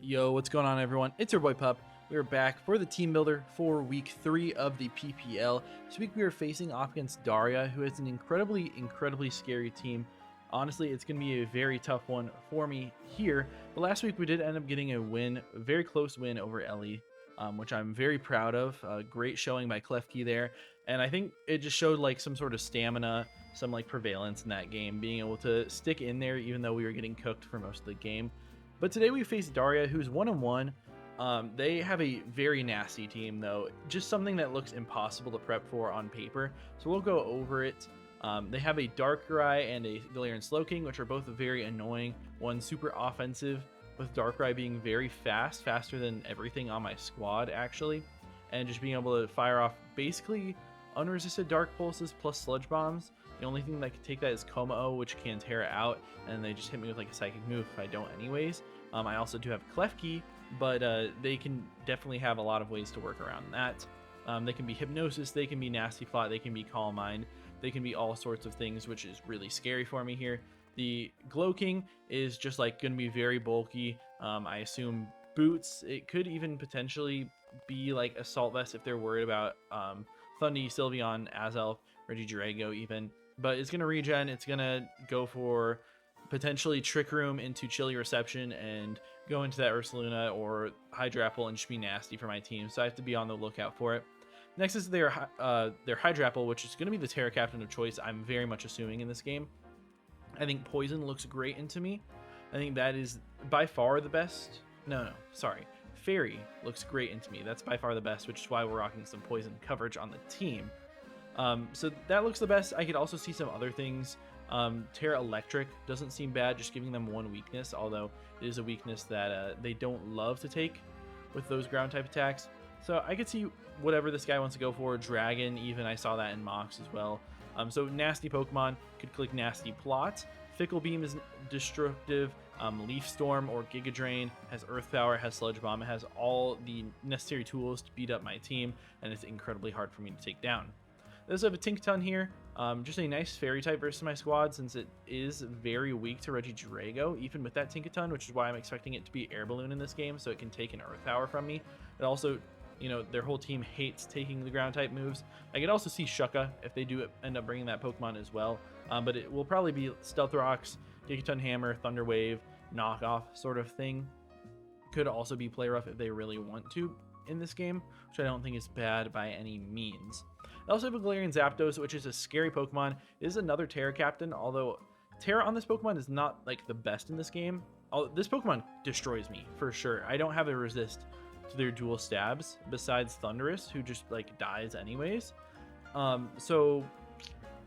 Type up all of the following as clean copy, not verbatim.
Yo, what's going on, everyone? It's your boy Pup. We're back for the team builder for week 3 of the PPL. This week we are facing off against Daria, who is an incredibly scary team. Honestly, it's going to be a very tough one for me here. But last week we did end up getting a win, a very close win over Ellie, which I'm very proud of. Great showing by Klefki there. And I think it just showed like some sort of stamina, some like prevalence in that game, being able to stick in there even though we were getting cooked for most of the game. But today we face Daria, who's 1-1. They have a very nasty team, though. Just something that looks impossible to prep for on paper. So we'll go over it. They have a Darkrai and a Galarian Slowking, which are both very annoying. One super offensive, with Darkrai being very fast, faster than everything on my squad, actually. And just being able to fire off basically unresisted Dark Pulses plus Sludge Bombs. The only thing that could take that is Como, which can TERA out, and they just hit me with like a Psychic move if I don't anyways. I also do have Klefki, but they can definitely have a lot of ways to work around that. They can be Hypnosis, they can be Nasty Plot, they can be Calm Mind, they can be all sorts of things, which is really scary for me here. The Glow King is just like going to be very bulky. I assume boots. It could even potentially be like Assault Vest if they're worried about Thundy, Sylveon, Azelf, Regidrago even. But it's going to regen, it's going to go for potentially Trick Room into Chilly Reception and go into that Ursaluna or HYDRAPPLE and just be nasty for my team. So I have to be on the lookout for it. Next is their HYDRAPPLE, which is going to be the TERA captain of choice, I'm very much assuming in this game. I think Poison looks great into me. I think that is by far the best. Sorry. Fairy looks great into me. That's by far the best, which is why we're rocking some Poison coverage on the team. So that looks the best. I could also see some other things. TERA Electric doesn't seem bad, just giving them one weakness, although it is a weakness that they don't love to take with those ground type attacks. So I could see whatever this guy wants to go for. Dragon, even, I saw that in mocks as well. So nasty Pokemon could click Nasty Plot. Fickle Beam is destructive. Leaf Storm or Giga Drain has Earth Power, has Sludge Bomb, it has all the necessary tools to beat up my team, and it's incredibly hard for me to take down. I also have a Tinkaton here, just a nice fairy type versus my squad since it is very weak to Regidrago, even with that Tinkaton, which is why I'm expecting it to be Air Balloon in this game so it can take an Earth Power from me. It also, you know, their whole team hates taking the ground type moves. I could also see Shucka if they do end up bringing that Pokemon as well, but it will probably be Stealth Rocks, Gigaton Hammer, Thunder Wave, knockoff sort of thing. Could also be Play Rough if they really want to in this game, which I don't think is bad by any means. I also have a Galarian Zapdos, which is a scary Pokemon. It is another TERA captain, although TERA on this Pokemon is not like the best in this game. This Pokemon destroys me for sure. I don't have a resist to their dual stabs besides Thundurus, who just like dies anyways. So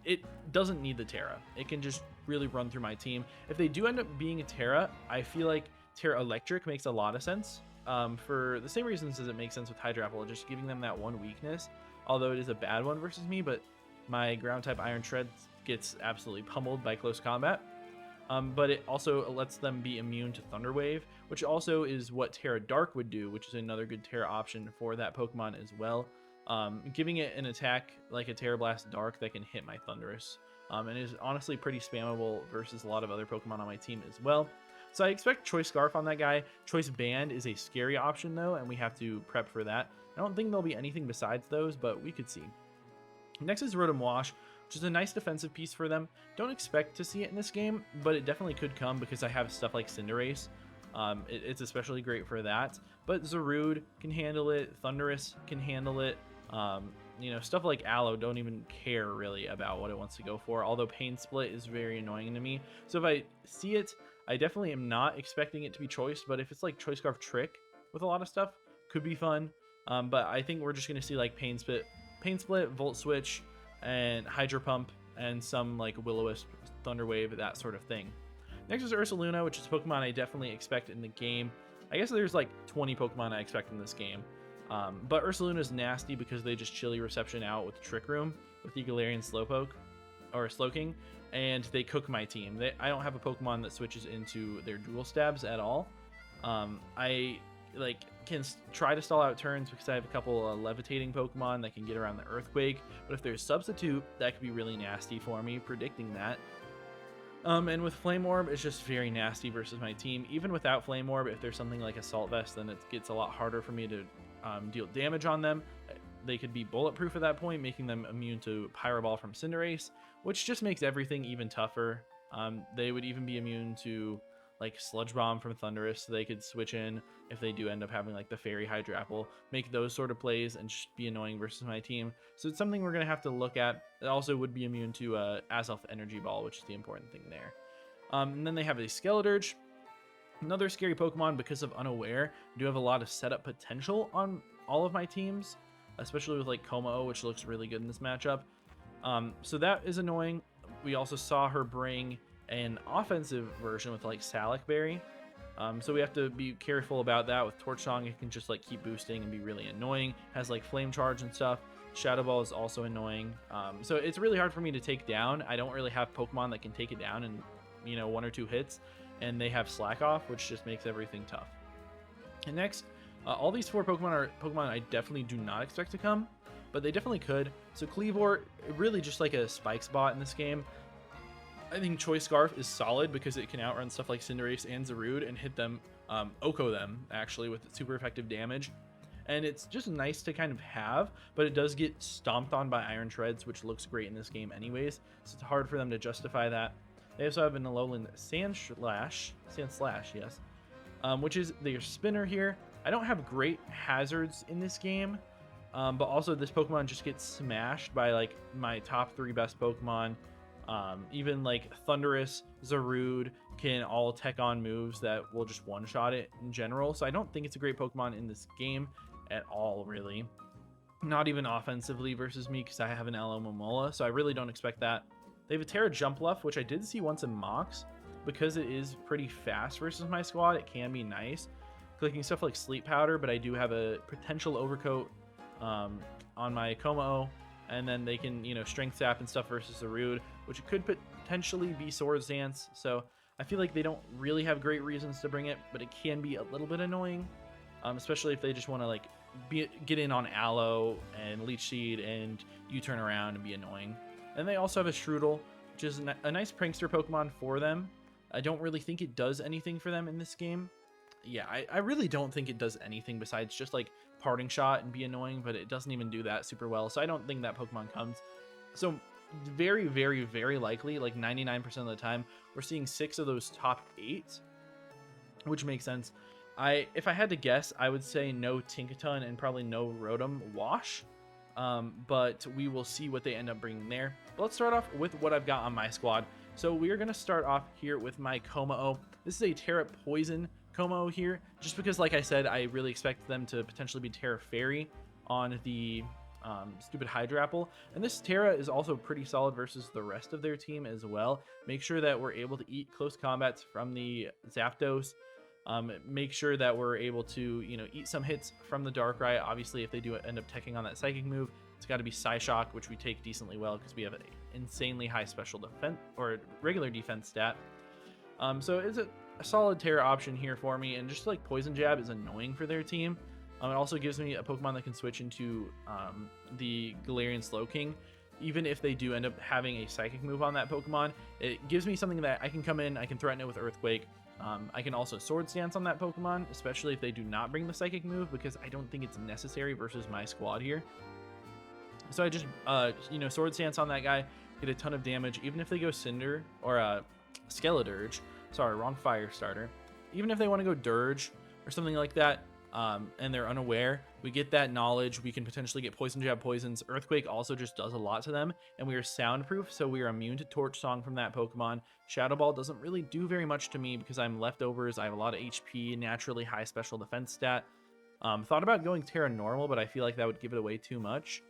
it doesn't need the TERA. It can just really run through my team. If they do end up being a TERA, I feel like TERA Electric makes a lot of sense. For the same reasons as it makes sense with HYDRAPPLE, just giving them that one weakness, although it is a bad one versus me, but my ground type Iron Tread gets absolutely pummeled by close combat. But it also lets them be immune to Thunder Wave, which also is what TERA Dark would do, which is another good TERA option for that Pokemon as well. Giving it an attack like a TERA Blast Dark that can hit my Thundurus, and is honestly pretty spammable versus a lot of other Pokemon on my team as well. So I expect Choice Scarf on that guy. Choice Band is a scary option though, and we have to prep for that. I don't think there'll be anything besides those, but we could see. Next is Rotom Wash, which is a nice defensive piece for them. Don't expect to see it in this game, but it definitely could come because I have stuff like Cinderace. It's especially great for that. But Zarude can handle it. Thundurus can handle it. You know, stuff like Aloe don't even care really about what it wants to go for, although Pain Split is very annoying to me. So if I see it, I definitely am not expecting it to be choiced, but if it's like Choice Scarf Trick with a lot of stuff, could be fun. But I think we're just going to see like Pain Split, Volt Switch, and Hydro Pump, and some like Will-O-Wisp, Thunder Wave, that sort of thing. Next is Ursaluna, which is a Pokemon I definitely expect in the game. I guess there's like 20 Pokemon I expect in this game. But Ursaluna is nasty because they just Chilly Reception out with Trick Room, with the Galarian Slowpoke, or Slowking, and they cook my team. I don't have a Pokemon that switches into their dual stabs at all. I can try to stall out turns because I have a couple levitating Pokemon that can get around the Earthquake, but if there's Substitute, that could be really nasty for me, predicting that. And with Flame Orb, it's just very nasty versus my team. Even without Flame Orb, if there's something like Assault Vest, then it gets a lot harder for me to deal damage on them. They could be bulletproof at that point, making them immune to Pyro Ball from Cinderace, which just makes everything even tougher. They would even be immune to like Sludge Bomb from Thundurus, so they could switch in if they do end up having like the Fairy HYDRAPPLE, make those sort of plays and just be annoying versus my team. So it's something we're going to have to look at. It also would be immune to Azelf Energy Ball, which is the important thing there. And then they have a Skeledirge, another scary Pokemon because of Unaware. I do have a lot of setup potential on all of my teams, especially with like Como, which looks really good in this matchup. So that is annoying. We also saw her bring an offensive version with like Salac Berry. So we have to be careful about that. With Torch Song, it can just like keep boosting and be really annoying. Has like Flame Charge and stuff. Shadow Ball is also annoying. So it's really hard for me to take down. I don't really have Pokemon that can take it down in, you know, 1 or 2 hits. And they have Slack Off, which just makes everything tough. And next, all these 4 Pokemon are Pokemon I definitely do not expect to come, but they definitely could. So Kleavor, really just like a Spike Spot in this game. I think Choice Scarf is solid because it can outrun stuff like Cinderace and Zarude and hit them, Oko them, actually, with super effective damage. And it's just nice to kind of have, but it does get stomped on by Iron Treads, which looks great in this game anyways, so it's hard for them to justify that. They also have an Alolan Sandslash, yes, which is their spinner here. I don't have great hazards in this game, but also this Pokemon just gets smashed by like my top 3 best Pokemon. Even like Thundurus, Zarude can all tech on moves that will just one-shot it in general. So I don't think it's a great Pokemon in this game at all, really. Not even offensively versus me because I have an Alomomola, so I really don't expect that. They have a TERA Jumpluff, which I did see once in mocks. Because it is pretty fast versus my squad, it can be nice. Clicking stuff like Sleep Powder, but I do have a potential Overcoat on my Como. And then they can, you know, Strength Sap and stuff versus the Rude, which could potentially be Swords Dance. So I feel like they don't really have great reasons to bring it, but it can be a little bit annoying, especially if they just want to like get in on Aloe and Leech Seed and you turn around and be annoying. And they also have a Strudel, which is a nice prankster Pokemon for them. I don't really think it does anything for them in this game. Yeah, I really don't think it does anything besides just like Parting Shot and be annoying, but it doesn't even do that super well. So I don't think that Pokemon comes. So very, very, very likely, like 99% of the time, we're seeing 6 of those top 8, which makes sense. If I had to guess, I would say no Tinkaton and probably no Rotom Wash. But we will see what they end up bringing there. But let's start off with what I've got on my squad. So we are going to start off here with my Como. This is a Terra Poison Como here, just because, like I said, I really expect them to potentially be Terra Fairy on the stupid HYDRAPPLE. And this Terra is also pretty solid versus the rest of their team as well. Make sure that we're able to eat close combats from the Zapdos. Make sure that we're able to, you know, eat some hits from the Darkrai. Obviously, if they do end up teching on that Psychic move, it's got to be Psyshock, which we take decently well because we have an insanely high special defense or regular defense stat. So it's a solid Terra option here for me, and just like Poison Jab is annoying for their team. It also gives me a Pokemon that can switch into the Galarian Slowking. Even if they do end up having a Psychic move on that Pokemon, it gives me something that I can come in, I can threaten it with Earthquake. I can also Swords Dance on that Pokemon, especially if they do not bring the Psychic move, because I don't think it's necessary versus my squad here. So I just, you know, Swords Dance on that guy, get a ton of damage, even if they go Cinder or Skeledirge. Sorry, wrong fire starter. Even if they want to go Dirge or something like that, and they're unaware, we get that knowledge. We can potentially get Poison Jab poisons. Earthquake also just does a lot to them, and we are soundproof, so we are immune to Torch Song from that Pokemon. Shadow Ball doesn't really do very much to me because I'm leftovers. I have a lot of HP, naturally high special defense stat. Thought about going Terra Normal, but I feel like that would give it away too much.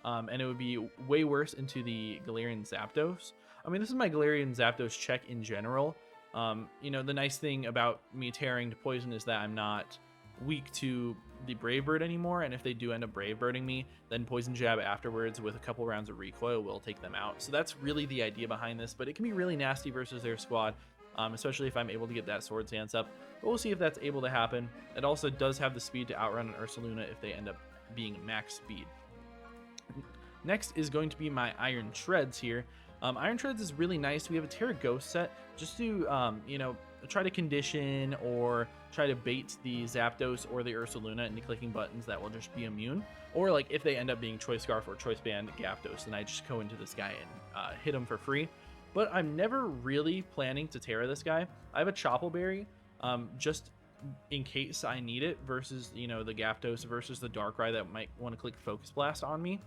And it would be way worse into the Galarian Zapdos. I mean, this is my Galarian Zapdos check in general. You know, the nice thing about me tearing to poison is that I'm not weak to the Brave Bird anymore, and if they do end up Brave Birding me, then Poison Jab afterwards with a couple rounds of recoil will take them out. So that's really the idea behind this, but it can be really nasty versus their squad, especially if I'm able to get that Swords Dance up. But we'll see if that's able to happen. It also does have the speed to outrun an Ursaluna if they end up being max speed. Next is going to be my Iron Treads here. Iron Treads is really nice. We have a TERA Ghost set just to, you know, try to condition or try to bait the Zapdos or the Ursaluna into clicking buttons that will just be immune. Or like if they end up being Choice Scarf or Choice Band Gyapdos, then I just go into this guy and hit him for free. But I'm never really planning to TERA this guy. I have a Choppleberry just in case I need it versus, you know, the Gyapdos versus the Darkrai that might want to click Focus Blast on me.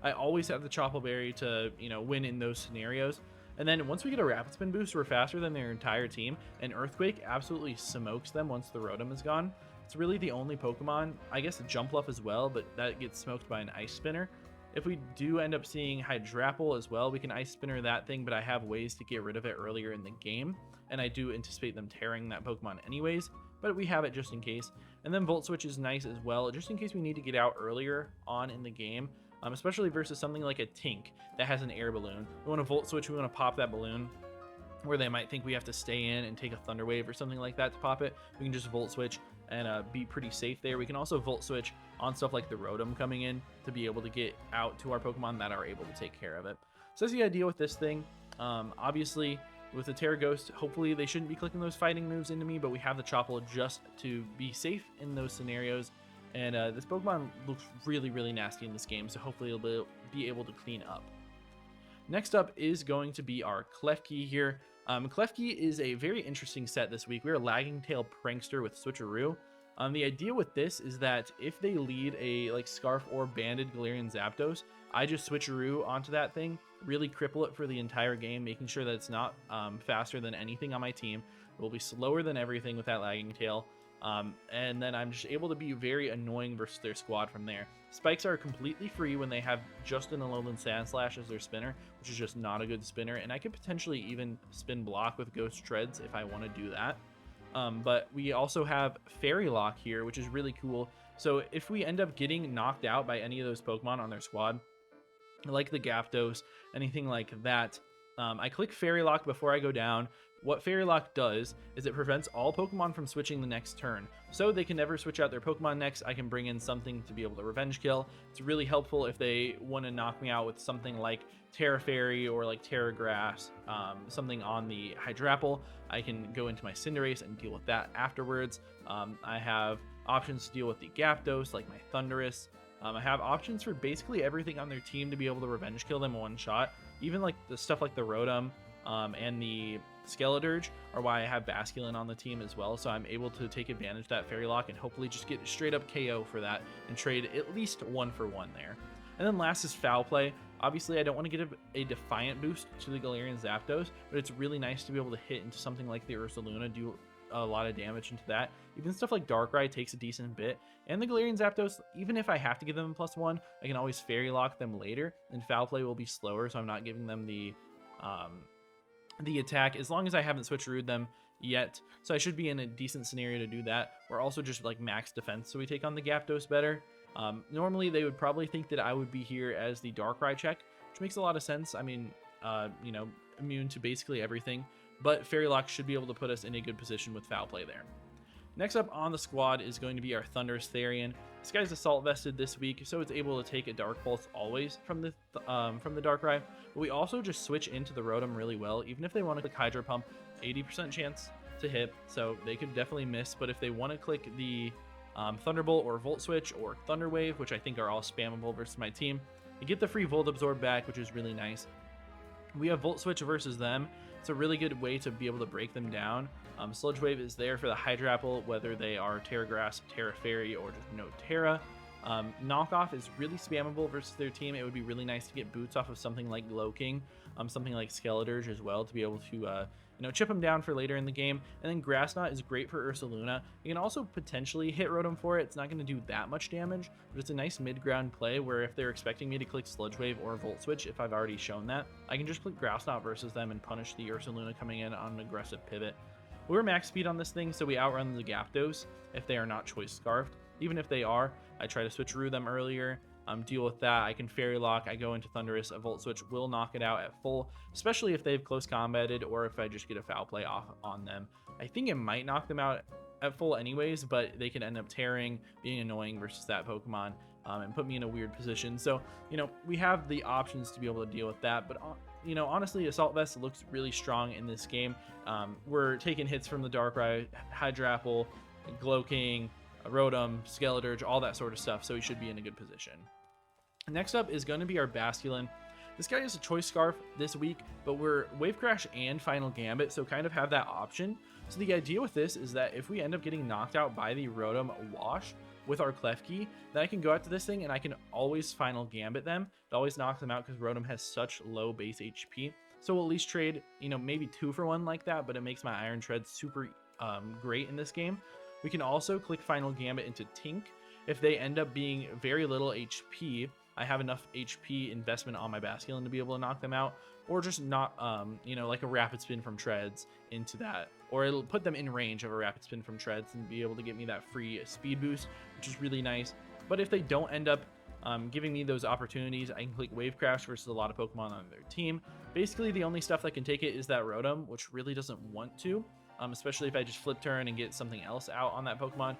I always have the Choppleberry to, you know, win in those scenarios. And then once we get a Rapid Spin boost, we're faster than their entire team, and Earthquake absolutely smokes them once the Rotom is gone. It's really the only Pokemon, I guess Jumpluff as well, but that gets smoked by an Ice Spinner. If we do end up seeing HYDRAPPLE as well, we can Ice Spinner that thing, but I have ways to get rid of it earlier in the game, and I do anticipate them tearing that Pokemon anyways, but we have it just in case. And then Volt Switch is nice as well, just in case we need to get out earlier on in the game. Especially versus something like a Tink that has an air balloon. We want to Volt Switch, we want to pop that balloon where they might think we have to stay in and take a Thunder Wave or something like that to pop it. We can just Volt Switch and be pretty safe there. We can also Volt Switch on stuff like the Rotom coming in to be able to get out to our Pokemon that are able to take care of it. So that's the idea with this thing. Obviously, with the TERA Ghost, hopefully they shouldn't be clicking those fighting moves into me, but we have the Chople just to be safe in those scenarios. And this Pokemon looks really, really nasty in this game, so hopefully it'll be able to clean up. Next up is going to be our Klefki here. Klefki is a very interesting set this week. We're Lagging Tail Prankster with Switcheroo. The idea with this is that if they lead a like Scarf or Banded Galarian Zapdos, I just Switcheroo onto that thing, really cripple it for the entire game, making sure that it's not faster than anything on my team. It will be slower than everything with that Lagging Tail. And then I'm just able to be very annoying versus their squad from there. Spikes are completely free when they have just an Alolan Sandslash as their spinner, which is just not a good spinner, and I could potentially even spin block with Ghost Treads if I want to do that. But we also have Fairy Lock here, which is really cool. So if we end up getting knocked out by any of those Pokemon on their squad, like the Gyapdos, anything like that, I click Fairy Lock before I go down. What Fairy Lock does is it prevents all Pokemon from switching the next turn. So they can never switch out their Pokemon next. I can bring in something to be able to revenge kill. It's really helpful if they want to knock me out with something like Terra Fairy or like Terra Grass, something on the HYDRAPPLE. I can go into my Cinderace and deal with that afterwards. I have options to deal with the Gyapdos, like my Thundurus. I have options for basically everything on their team to be able to revenge kill them one shot. Even like the stuff like the Rotom and the Skeledirge are why I have Basculin on the team as well, so I'm able to take advantage of that Fairy Lock and hopefully just get straight up KO for that and trade at least 1-for-1 there. And then last is Foul Play. Obviously, I don't want to get a Defiant boost to the Galarian Zapdos, but it's really nice to be able to hit into something like the Ursaluna, do a lot of damage into that. Even stuff like Darkrai takes a decent bit, and the Galarian Zapdos, even if I have to give them a +1, I can always Fairy Lock them later, and Foul Play will be slower, so I'm not giving them the attack as long as I haven't switcherooed them yet. So I should be in a decent scenario to do that. We're also just like max defense, so we take on the Gyapdos better. Normally they would probably think that I would be here as the Darkrai check, which makes a lot of sense. I mean, you know, immune to basically everything, but Fairy Lock should be able to put us in a good position with Foul Play there. Next up on the squad is going to be our Thundurus Therian. This guy's Assault Vested this week, so it's able to take a Dark Pulse always from the Darkrai. But we also just switch into the Rotom really well. Even if they want to click Hydro Pump, 80% chance to hit, so they could definitely miss. But if they want to click the Thunderbolt or Volt Switch or Thunder Wave, which I think are all spammable versus my team, you get the free Volt Absorb back, which is really nice. We have Volt Switch versus them. It's a really good way to be able to break them down. Sludge Wave is there for the HYDRAPPLE, whether they are Terra Grass, Terra Fairy, or just no Terra. Knockoff is really spammable versus their team. It would be really nice to get boots off of something like Gloking, something like Skeledirge as well, to be able to you know, chip them down for later in the game. And then Grass Knot is great for Ursaluna. You can also potentially hit Rotom for it. It's not going to do that much damage, but it's a nice mid-ground play where if they're expecting me to click Sludge Wave or Volt Switch, if I've already shown that, I can just click Grass Knot versus them and punish the Ursaluna coming in on an aggressive pivot. We're max speed on this thing, so we outrun the Gyapdos if they are not Choice Scarfed. Even if they are, I try to switcheroo them earlier, deal with that. I can Fairy Lock, I go into Thundurus, a Volt Switch will knock it out at full, especially if they've close combated or if I just get a Foul Play off on them. I think it might knock them out at full anyways, but they can end up tearing, being annoying versus that Pokemon, and put me in a weird position. So, you know, we have the options to be able to deal with that, but you know, honestly, Assault Vest looks really strong in this game. We're taking hits from the Darkrai, HYDRAPPLE, Glow King, Rotom, Skeledirge, all that sort of stuff, so he should be in a good position. Next up is going to be our Basculin. This guy has a Choice Scarf this week, but we're Wave Crash and Final Gambit, so kind of have that option. So the idea with this is that if we end up getting knocked out by the Rotom Wash with our Klefki, then I can go out to this thing and I can always Final Gambit them. It always knocks them out because Rotom has such low base HP. So we'll at least trade, you know, maybe 2 for 1 like that, but it makes my Iron Tread super great in this game. We can also click Final Gambit into Tink. If they end up being very little HP, I have enough HP investment on my Basculin to be able to knock them out, or just not, you know, like a Rapid Spin from Treads into that, or it'll put them in range of a Rapid Spin from Treads and be able to get me that free speed boost, which is really nice. But if they don't end up giving me those opportunities, I can click Wave Crash versus a lot of Pokemon on their team. Basically, the only stuff that can take it is that Rotom, which really doesn't want to, especially if I just flip turn and get something else out on that Pokemon.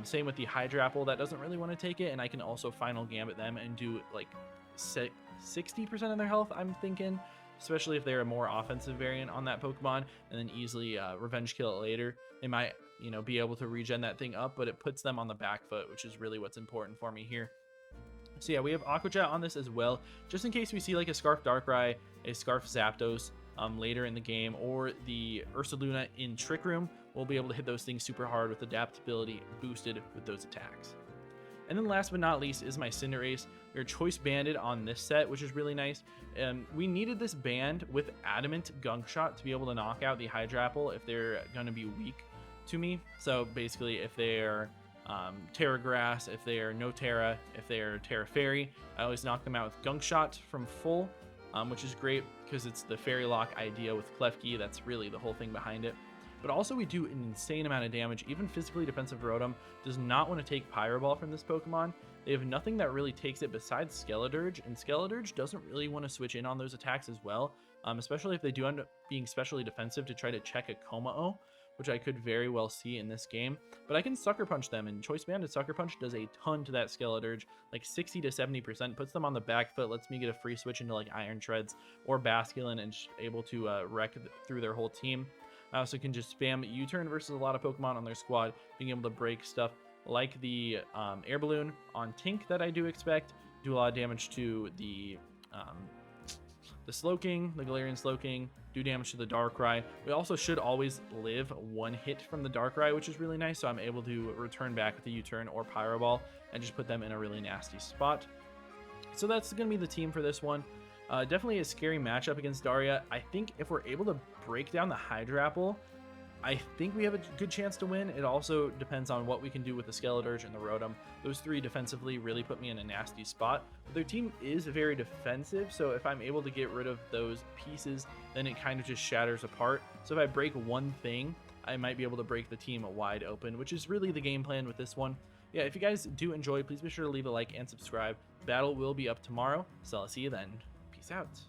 Same with the HYDRAPPLE, that doesn't really want to take it, and I can also Final Gambit them and do like 60% of their health, I'm thinking, especially if they're a more offensive variant on that Pokemon, and then easily revenge kill it later. They might, you know, be able to regen that thing up, but it puts them on the back foot, which is really what's important for me here. So yeah, we have Aqua Jet on this as well, just in case we see like a Scarf Darkrai, a Scarf Zapdos later in the game, or the Ursaluna in Trick Room. We'll be able to hit those things super hard with adaptability boosted with those attacks. And then last but not least is my Cinderace. We're Choice Banded on this set, which is really nice. We needed this band with Adamant Gunk Shot to be able to knock out the HYDRAPPLE if they're going to be weak to me. So basically, if they're Terra Grass, if they're no Terra, if they're Terra Fairy, I always knock them out with Gunk Shot from full, which is great because it's the Fairy Lock idea with Klefki. That's really the whole thing behind it. But also we do an insane amount of damage. Even physically defensive Rotom does not want to take Pyro Ball from this Pokemon. They have nothing that really takes it besides Skeledirge, and Skeledirge doesn't really want to switch in on those attacks as well, especially if they do end up being specially defensive to try to check a Komao, which I could very well see in this game. But I can Sucker Punch them, and Choice Banded Sucker Punch does a ton to that Skeledirge, like 60 to 70%, puts them on the back foot, lets me get a free switch into like Iron Treads or Basculin and able to wreck through their whole team. I also can just spam U-turn versus a lot of Pokemon on their squad, being able to break stuff like the Air Balloon on Tink that I do expect, do a lot of damage to the Slowking, the Galarian Slowking, do damage to the Darkrai. We also should always live 1 hit from the Darkrai, which is really nice, so I'm able to return back with a U-turn or Pyro Ball and just put them in a really nasty spot. So that's going to be the team for this one. Definitely a scary matchup against Daria. I think if we're able to break down the HYDRAPPLE, I think we have a good chance to win. It also depends on what we can do with the Skeledirge and the Rotom. Those 3 defensively really put me in a nasty spot. But their team is very defensive, so if I'm able to get rid of those pieces, then it kind of just shatters apart. So if I break one thing, I might be able to break the team wide open, which is really the game plan with this one. Yeah, if you guys do enjoy, please be sure to leave a like and subscribe. Battle will be up tomorrow, so I'll see you then. Peace out.